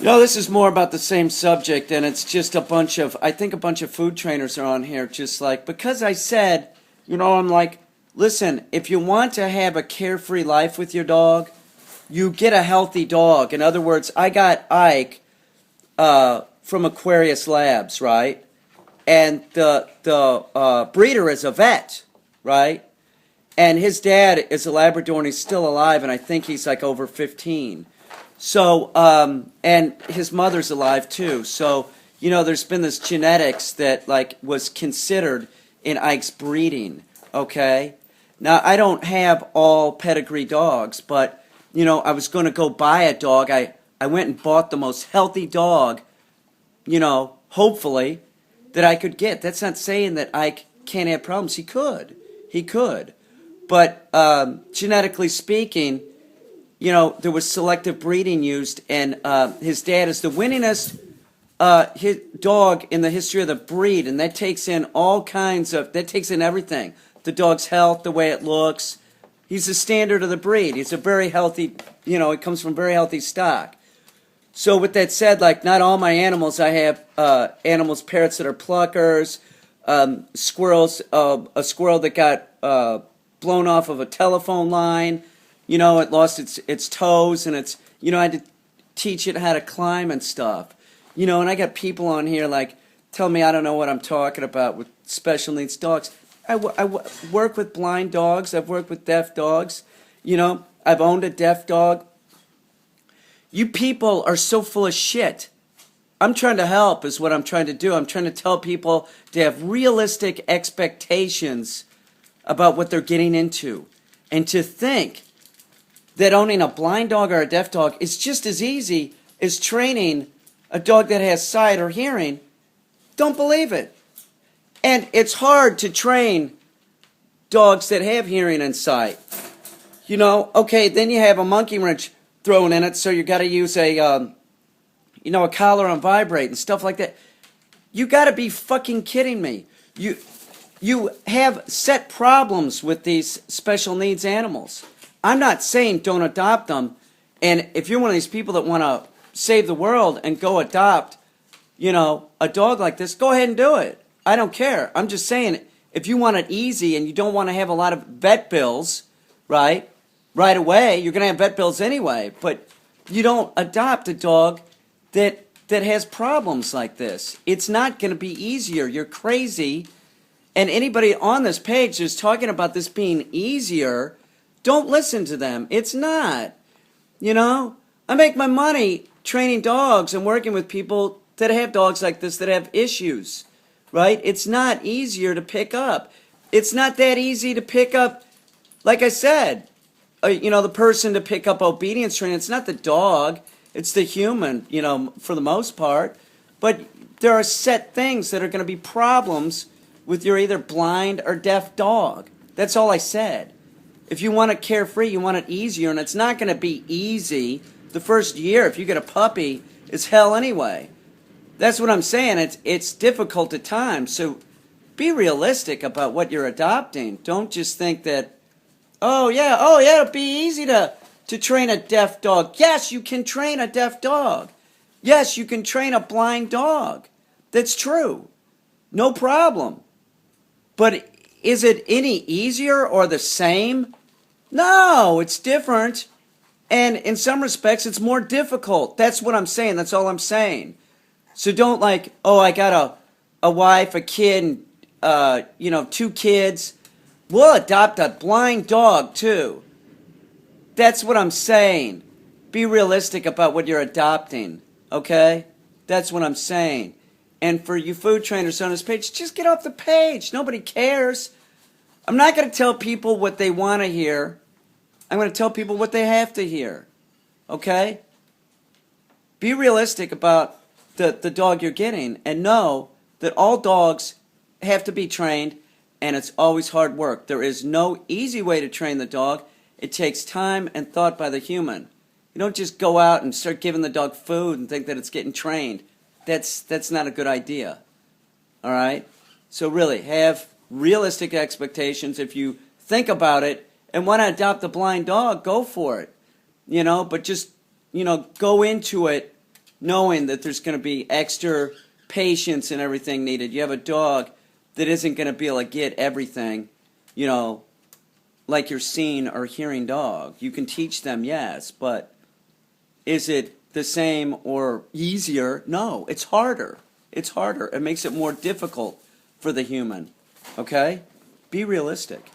This is more about the same subject, and it's just I think a bunch of food trainers are on here just like, because I said, I'm like, listen, if you want to have a carefree life with your dog, you get a healthy dog. In other words, I got Ike from Aquarius Labs, right? And the breeder is a vet, right? And his dad is a Labrador, and he's still alive, and I think he's like over 15. So, and his mother's alive too. So, there's been this genetics that like was considered in Ike's breeding. Okay. Now, I don't have all pedigree dogs, but, I was going to go buy a dog. I went and bought the most healthy dog, hopefully, that I could get. That's not saying that Ike can't have problems. He could. He could. But genetically speaking, there was selective breeding used, and his dad is the winningest his dog in the history of the breed, and that takes in that takes in everything. The dog's health, the way it looks. He's the standard of the breed. He's a very healthy, it comes from very healthy stock. So with that said, like not all my animals, I have parrots that are pluckers, squirrels, a squirrel that got blown off of a telephone line. It lost its toes, and I had to teach it how to climb and stuff. And I got people on here like tell me I don't know what I'm talking about with special needs dogs. I work with blind dogs. I've worked with deaf dogs. I've owned a deaf dog. You people are so full of shit. I'm trying to help is what I'm trying to do. I'm trying to tell people to have realistic expectations about what they're getting into, and to think that owning a blind dog or a deaf dog is just as easy as training a dog that has sight or hearing. Don't believe it. And it's hard to train dogs that have hearing and sight. Okay, then you have a monkey wrench thrown in it, so you got to use a collar on vibrate and stuff like that. You got to be fucking kidding me. You have set problems with these special needs animals. I'm not saying don't adopt them. And if you're one of these people that want to save the world and go adopt, a dog like this, go ahead and do it. I don't care. I'm just saying, if you want it easy and you don't want to have a lot of vet bills, right away, you're going to have vet bills anyway. But you don't adopt a dog that has problems like this. It's not going to be easier. You're crazy. And anybody on this page is talking about this being easier. Don't listen to them. It's not. I make my money training dogs and working with people that have dogs like this that have issues, right? It's not easier to pick up. It's not that easy to pick up, like I said, the person to pick up obedience training. It's not the dog. It's the human, for the most part. But there are set things that are going to be problems with your either blind or deaf dog. That's all I said. If you want it carefree, you want it easier, and it's not going to be easy. The first year, if you get a puppy, is hell anyway. That's what I'm saying. It's difficult at times. So be realistic about what you're adopting. Don't just think that, oh yeah, it'll be easy to train a deaf dog. Yes, you can train a deaf dog. Yes, you can train a blind dog. That's true. No problem. But is it any easier or the same? No, it's different. And in some respects, it's more difficult. That's what I'm saying. That's all I'm saying. So don't like, I got a wife, a kid, and, 2 kids. We'll adopt a blind dog, too. That's what I'm saying. Be realistic about what you're adopting, okay? That's what I'm saying. And for you food trainers on this page, just get off the page. Nobody cares. I'm not going to tell people what they want to hear. I'm going to tell people what they have to hear. Okay? Be realistic about the dog you're getting, and know that all dogs have to be trained, and it's always hard work. There is no easy way to train the dog. It takes time and thought by the human. You don't just go out and start giving the dog food and think that it's getting trained. That's not a good idea. All right? So really, have realistic expectations. If you think about it and want to adopt a blind dog, go for it. But just, go into it knowing that there's going to be extra patience and everything needed. You have a dog that isn't going to be able to get everything, you know, like your seeing or hearing dog. You can teach them, yes, but is it the same or easier? No, it's harder. It's harder. It makes it more difficult for the human. Okay? Be realistic.